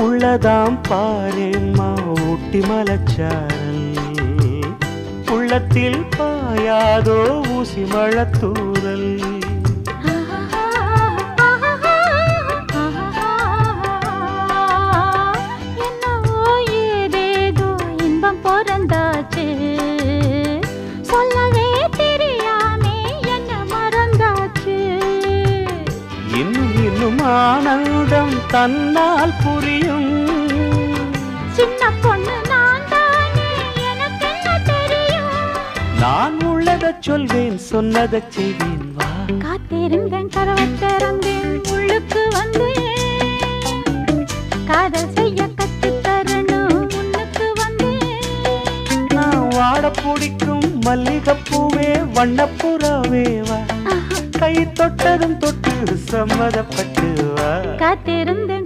உள்ளதாம் பாரேம்மா ஊட்டி மலச்சாரல் உள்ளத்தில் பாயாதோ ஊசி மழத்தூரல் ஆனந்தம் தன்னால் புரியும் சின்ன பொண்ணு நான் தானே எனக்கு என்ன தெரியும் நான் உள்ளதை சொல்வேன் சொன்னதை செய்வேன் வா காத்திருந்தேன் கரவத்திறந்தேன் உள்ளுக்கு வந்தேன் காதல் செய்ய கத்து தரணும் உன்னுக்கு வந்தேன் நான் வாட பிடிக்கும் மல்லிகைப்பூவே வண்ணப்புறாவே வா கை தொட்டதும் தொட்டு சம்மதப்பட்டு வா காத்திருந்தேன்